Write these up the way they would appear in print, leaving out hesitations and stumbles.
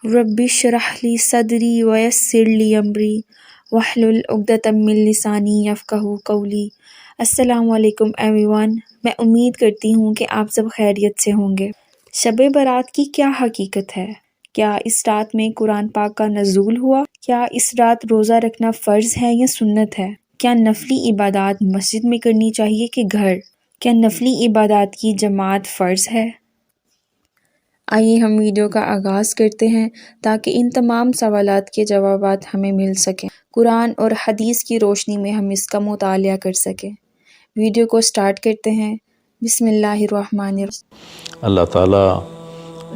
رب اشرح لی صدری ویسر لی امری واحلل عقدۃ من لسانی یفقہوا قولی۔ السلام علیکم ایوری ون، میں امید کرتی ہوں کہ آپ سب خیریت سے ہوں گے۔ شب برات کی کیا حقیقت ہے؟ کیا اس رات میں قرآن پاک کا نزول ہوا؟ کیا اس رات روزہ رکھنا فرض ہے یا سنت ہے؟ کیا نفلی عبادات مسجد میں کرنی چاہیے کہ گھر؟ کیا نفلی عبادات کی جماعت فرض ہے؟ آئیے ہم ویڈیو کا آغاز کرتے ہیں تاکہ ان تمام سوالات کے جوابات ہمیں مل سکیں، قرآن اور حدیث کی روشنی میں ہم اس کا مطالعہ کر سکیں۔ ویڈیو کو سٹارٹ کرتے ہیں۔ بسم اللہ الرحمن الرحیم۔ اللہ تعالیٰ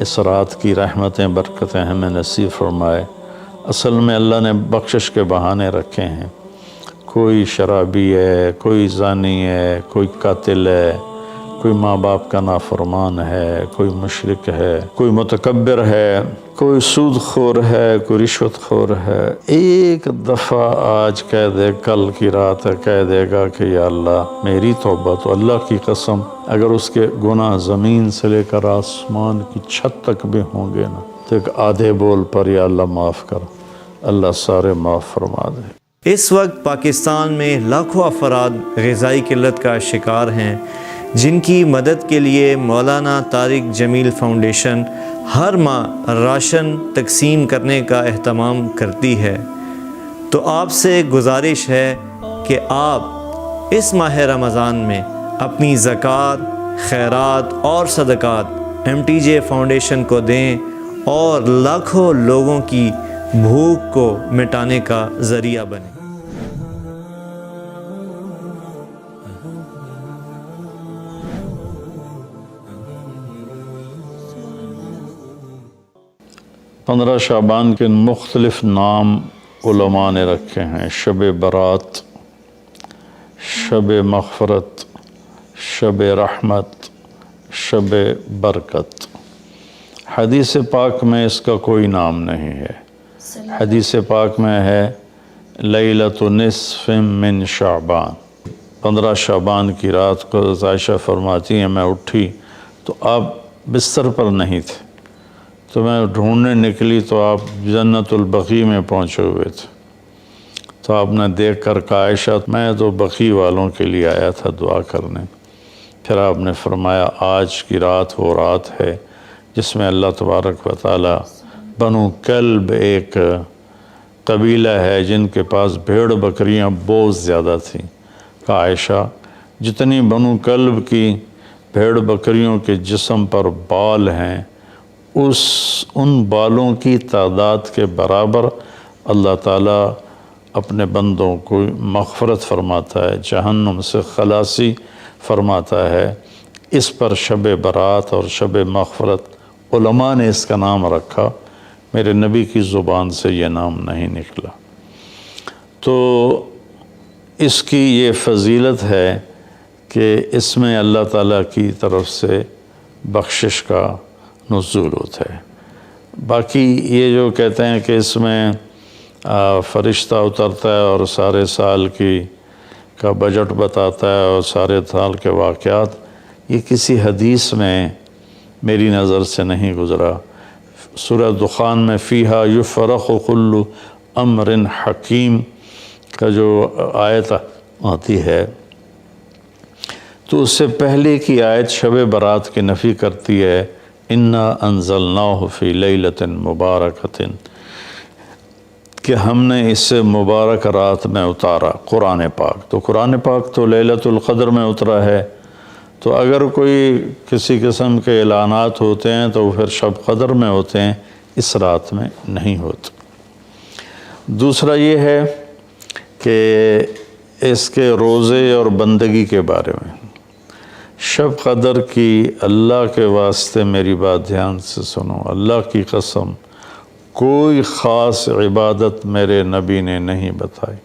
اس رات کی رحمتیں برکتیں ہمیں نصیب فرمائے۔ اصل میں اللہ نے بخشش کے بہانے رکھے ہیں۔ کوئی شرابی ہے، کوئی زانی ہے، کوئی قاتل ہے، کوئی ماں باپ کا نافرمان ہے، کوئی مشرک ہے، کوئی متکبر ہے، کوئی سود خور ہے، کوئی رشوت خور ہے۔ ایک دفعہ آج کہہ دے، کل کی رات کہہ دے گا کہ یا اللہ میری توبہ، تو اللہ کی قسم اگر اس کے گناہ زمین سے لے کر آسمان کی چھت تک بھی ہوں گے نا، تو ایک آدھے بول پر یا اللہ معاف کر، اللہ سارے معاف فرما دے۔ اس وقت پاکستان میں لاکھوں افراد غذائی قلت کا شکار ہیں، جن کی مدد کے لیے مولانا طارق جمیل فاؤنڈیشن ہر ماہ راشن تقسیم کرنے کا اہتمام کرتی ہے۔ تو آپ سے گزارش ہے کہ آپ اس ماہ رمضان میں اپنی زکوٰۃ، خیرات اور صدقات MTJ فاؤنڈیشن کو دیں اور لاکھوں لوگوں کی بھوک کو مٹانے کا ذریعہ بنیں۔ 15 شعبان کے مختلف نام علماء نے رکھے ہیں: شب برات، شب مغفرت، شب رحمت، شب برکت۔ حدیث پاک میں اس کا کوئی نام نہیں ہے۔ حدیث پاک میں ہے لیلۃ نصف من شعبان، 15 شعبان کی رات کو عائشہ فرماتی ہیں میں اٹھی تو آپ بستر پر نہیں تھے، تو میں ڈھونڈنے نکلی تو آپ جنت البقیع میں پہنچے ہوئے تھے، تو آپ نے دیکھ کر کہا عائشہ میں تو بقیع والوں کے لیے آیا تھا دعا کرنے۔ پھر آپ نے فرمایا آج کی رات وہ رات ہے جس میں اللہ تبارک و تعالی بنو کلب ایک قبیلہ ہے جن کے پاس بھیڑ بکریاں بہت زیادہ تھیں، کہا عائشہ جتنی بنو کلب کی بھیڑ بکریوں کے جسم پر بال ہیں ان بالوں کی تعداد کے برابر اللہ تعالیٰ اپنے بندوں کو مغفرت فرماتا ہے، جہنم سے خلاصی فرماتا ہے۔ اس پر شب برات اور شب مغفرت علماء نے اس کا نام رکھا، میرے نبی کی زبان سے یہ نام نہیں نکلا۔ تو اس کی یہ فضیلت ہے کہ اس میں اللہ تعالیٰ کی طرف سے بخشش کا نزول ہوتا ہے۔ باقی یہ جو کہتے ہیں کہ اس میں فرشتہ اترتا ہے اور سارے سال کا بجٹ بتاتا ہے اور سارے سال کے واقعات، یہ کسی حدیث میں میری نظر سے نہیں گزرا۔ سورہ دخان میں فیہا یفرق کل امر حکیم کا جو آیت آتی ہے، تو اس سے پہلے کی آیت شب برات کی نفی کرتی ہے، انا انزلناہ فی لیلۃ مبارکۃ، کہ ہم نے اس سے مبارک رات میں اتارا قرآن پاک۔ تو قرآن پاک تو لیلۃ القدر میں اترا ہے، تو اگر کوئی کسی قسم کے اعلانات ہوتے ہیں تو پھر شب قدر میں ہوتے ہیں، اس رات میں نہیں ہوتے۔ دوسرا یہ ہے کہ اس کے روزے اور بندگی کے بارے میں، شب قدر کی اللہ کے واسطے میری بات دھیان سے سنو، اللہ کی قسم کوئی خاص عبادت میرے نبی نے نہیں بتائی،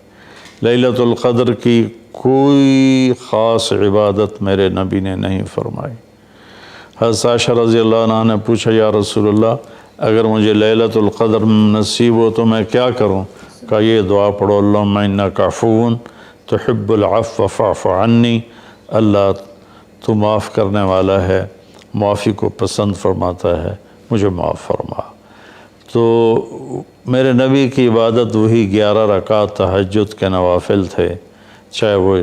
لیلۃ القدر کی کوئی خاص عبادت میرے نبی نے نہیں فرمائی۔ حضرت عائشہ رضی اللہ عنہ نے پوچھا یا رسول اللہ اگر مجھے لیلۃ القدر نصیب ہو تو میں کیا کروں؟ کہا یہ دعا پڑھو، اللہم انک عفو تحب العفو فاعف عنی، اللہ تو معاف کرنے والا ہے، معافی کو پسند فرماتا ہے، مجھے معاف فرما۔ تو میرے نبی کی عبادت وہی 11 رکعت تہجد کے نوافل تھے، چاہے وہ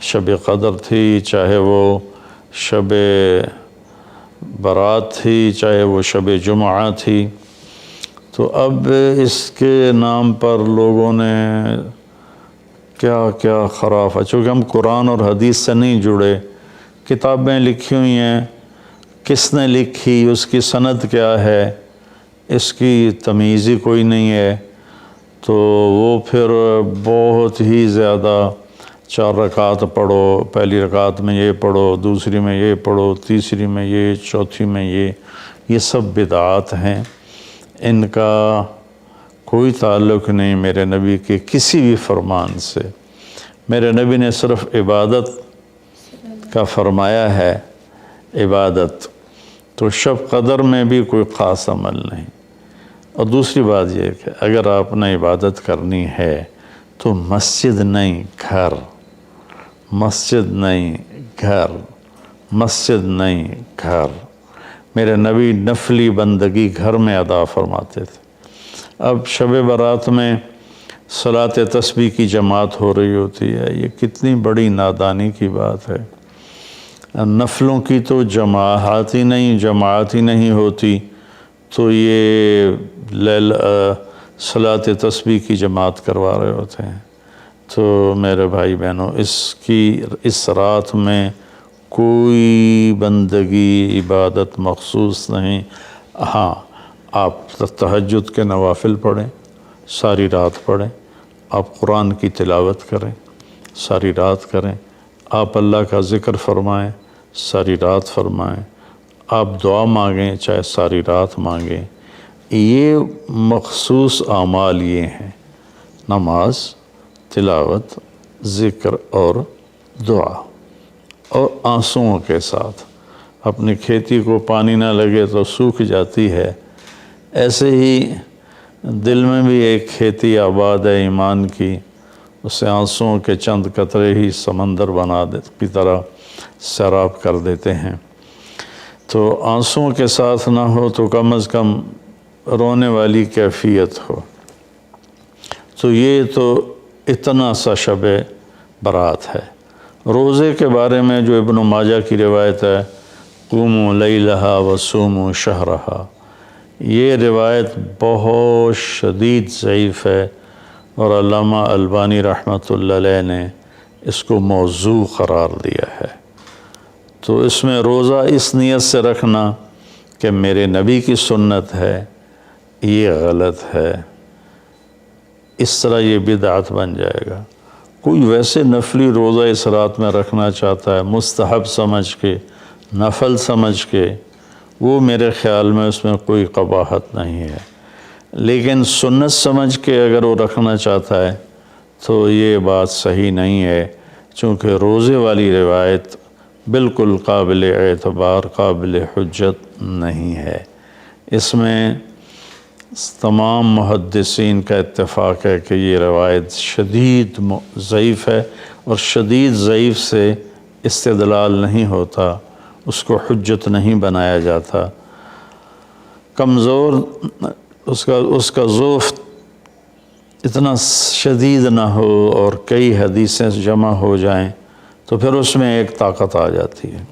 شب قدر تھی، چاہے وہ شب برات تھی، چاہے وہ شب جمعہ تھی۔ تو اب اس کے نام پر لوگوں نے کیا کیا خرافہ، چونکہ ہم قرآن اور حدیث سے نہیں جڑے، کتابیں لکھی ہوئی ہیں، کس نے لکھی، اس کی سند کیا ہے، اس کی تمیز ہی کوئی نہیں ہے، تو وہ پھر بہت ہی زیادہ 4 رکعت پڑھو، پہلی رکعت میں یہ پڑھو، دوسری میں یہ پڑھو، تیسری میں یہ، چوتھی میں یہ سب بدعات ہیں، ان کا کوئی تعلق نہیں میرے نبی کے کسی بھی فرمان سے۔ میرے نبی نے صرف عبادت کا فرمایا ہے، عبادت، تو شب قدر میں بھی کوئی خاص عمل نہیں۔ اور دوسری بات یہ کہ اگر آپ نے عبادت کرنی ہے تو مسجد نہیں گھر، مسجد نہیں گھر، مسجد نہیں گھر۔ میرے نبی نفلی بندگی گھر میں ادا فرماتے تھے۔ اب شب برات میں صلاۃ تسبیح کی جماعت ہو رہی ہوتی ہے، یہ کتنی بڑی نادانی کی بات ہے۔ نفلوں کی تو جماعت ہی نہیں ہوتی، تو یہ صلاۃ تسبیح کی جماعت کروا رہے ہوتے ہیں۔ تو میرے بھائی بہنوں، اس رات میں کوئی بندگی عبادت مخصوص نہیں۔ ہاں، آپ تہجد کے نوافل پڑھیں، ساری رات پڑھیں، آپ قرآن کی تلاوت کریں، ساری رات کریں، آپ اللہ کا ذکر فرمائیں، ساری رات فرمائیں، آپ دعا مانگیں، چاہے ساری رات مانگیں۔ یہ مخصوص اعمال یہ ہیں: نماز، تلاوت، ذکر اور دعا، اور آنسوؤں کے ساتھ۔ اپنی کھیتی کو پانی نہ لگے تو سوکھ جاتی ہے، ایسے ہی دل میں بھی ایک کھیتی آباد ہے ایمان کی، اسے آنسوؤں کے چند قطرے ہی سمندر کی طرح سیراب کر دیتے ہیں۔ تو آنسوؤں کے ساتھ نہ ہو تو کم از کم رونے والی کیفیت ہو۔ تو یہ تو اتنا سا شب برات ہے۔ روزے کے بارے میں جو ابن ماجہ کی روایت ہے، قوموا لیلہا وصوموا شہرہا، یہ روایت بہت شدید ضعیف ہے، اور علامہ البانی رحمۃ اللہ علیہ نے اس کو موضوع قرار دیا ہے۔ تو اس میں روزہ اس نیت سے رکھنا کہ میرے نبی کی سنت ہے، یہ غلط ہے، اس طرح یہ بدعت بن جائے گا۔ کوئی ویسے نفلی روزہ اس رات میں رکھنا چاہتا ہے مستحب سمجھ کے، نفل سمجھ کے، وہ میرے خیال میں اس میں کوئی قباحت نہیں ہے، لیکن سنت سمجھ کے اگر وہ رکھنا چاہتا ہے تو یہ بات صحیح نہیں ہے، چونکہ روزے والی روایت بالکل قابل اعتبار، قابل حجت نہیں ہے۔ اس میں تمام محدثین کا اتفاق ہے کہ یہ روایت شدید ضعیف ہے، اور شدید ضعیف سے استدلال نہیں ہوتا، اس کو حجت نہیں بنایا جاتا۔ کمزور اس کا ضعف اتنا شدید نہ ہو اور کئی حدیثیں جمع ہو جائیں تو پھر اس میں ایک طاقت آ جاتی ہے۔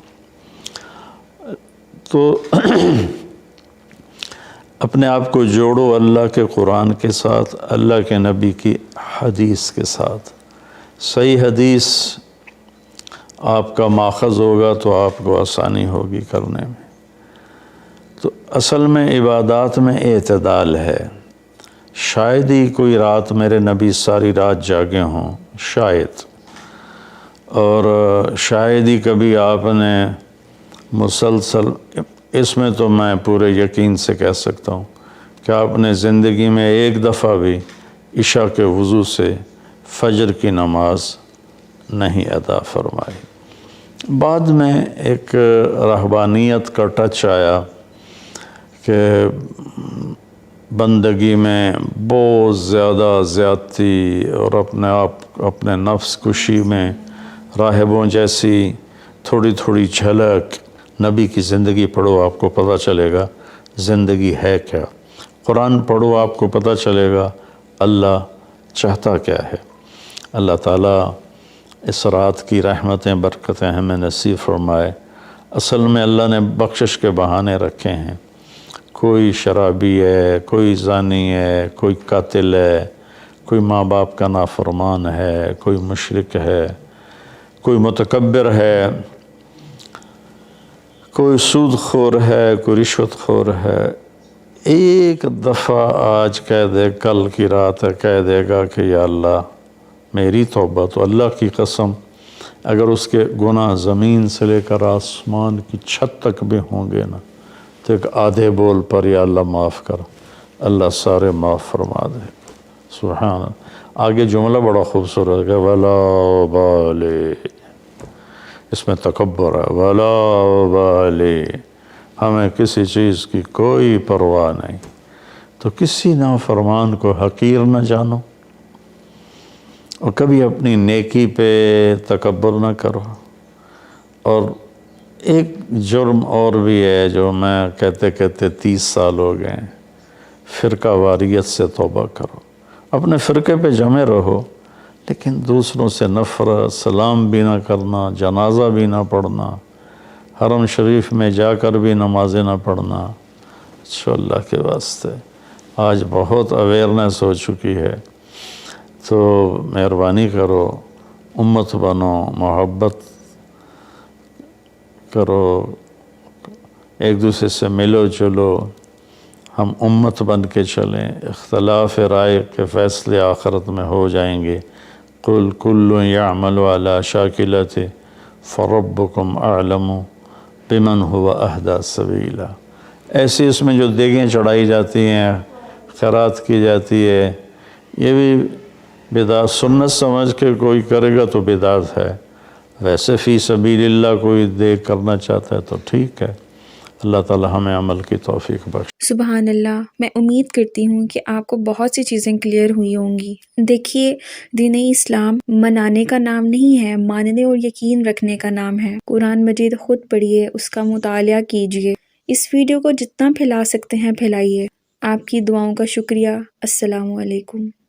تو اپنے آپ کو جوڑو اللہ کے قرآن کے ساتھ، اللہ کے نبی کی حدیث کے ساتھ۔ صحیح حدیث آپ کا ماخذ ہوگا تو آپ کو آسانی ہوگی کرنے میں۔ تو اصل میں عبادات میں اعتدال ہے۔ شاید ہی کوئی رات میرے نبی ساری رات جاگے ہوں، شاید، اور شاید ہی کبھی آپ نے مسلسل، اس میں تو میں پورے یقین سے کہہ سکتا ہوں کہ آپ نے زندگی میں ایک دفعہ بھی عشاء کے وضو سے فجر کی نماز نہیں ادا فرمائی۔ بعد میں ایک رہبانیت کا ٹچ آیا کہ بندگی میں بہت زیادہ زیادتی اور اپنے نفس کشی میں راہبوں جیسی تھوڑی تھوڑی جھلک، نبی کی زندگی پڑھو آپ کو پتہ چلے گا زندگی ہے کیا۔ قرآن پڑھو، آپ کو پتہ چلے گا اللہ چاہتا کیا ہے۔ اللہ تعالیٰ اس رات کی رحمتیں برکتیں ہمیں نصیب فرمائے۔ اصل میں اللہ نے بخشش کے بہانے رکھے ہیں، کوئی شرابی ہے، کوئی زانی ہے، کوئی قاتل ہے، کوئی ماں باپ کا نافرمان ہے، کوئی مشرک ہے، کوئی متکبر ہے، کوئی سود خور ہے، کوئی رشوت خور ہے۔ ایک دفعہ آج کہہ دے، کل کی رات ہے کہہ دے گا کہ یا اللہ میری توبہ، تو اللہ کی قسم اگر اس کے گناہ زمین سے لے کر آسمان کی چھت تک بھی ہوں گے نا، تو ایک آدھے بول پر یا اللہ معاف کر، اللہ سارے معاف فرما دے۔ سبحان اللہ۔ آگے جملہ بڑا خوبصورت ہے، ولا بالی، اس میں تکبر ہے، ولا بالی، ہمیں کسی چیز کی کوئی پرواہ نہیں۔ تو کسی نافرمان کو حقیر نہ جانو، اور کبھی اپنی نیکی پہ تکبر نہ کرو۔ اور ایک جرم اور بھی ہے جو میں کہتے 30 سال ہو گئے ہیں، فرقہ واریت سے توبہ کرو۔ اپنے فرقے پہ جمے رہو، لیکن دوسروں سے نفرت، سلام بھی نہ کرنا، جنازہ بھی نہ پڑھنا، حرم شریف میں جا کر بھی نمازیں نہ پڑھنا۔ اچھا اللہ کے واسطے آج بہت اویئرنیس ہو چکی ہے، تو مہربانی کرو، امت بنو، محبت کرو، ایک دوسرے سے ملو جلو، ہم امت بن کے چلیں۔ اختلاف رائے کے فیصلے آخرت میں ہو جائیں گے۔ قل کل یعمل علی شاکلتہ فربکم اعلم بمن هو اہدی سبیلا۔ ایسی اس میں جو دیگیں چڑھائی جاتی ہیں، خیرات کی جاتی ہے، یہ بھی بدعت سنت سمجھ کے کوئی کرے گا تو بدعت ہے۔ ویسے فی سبیل اللہ کوئی دیکھ کرنا چاہتا ہے تو ٹھیک ہے۔ اللہ تعالی ہمیں عمل کی توفیق بخشے۔ سبحان اللہ۔ میں امید کرتی ہوں کہ آپ کو بہت سی چیزیں کلیئر ہوئی ہوں گی۔ دیکھیے، دین اسلام منانے کا نام نہیں ہے، ماننے اور یقین رکھنے کا نام ہے۔ قرآن مجید خود پڑھیے، اس کا مطالعہ کیجیے، اس ویڈیو کو جتنا پھیلا سکتے ہیں پھیلائیے۔ آپ کی دعاؤں کا شکریہ۔ السلام علیکم۔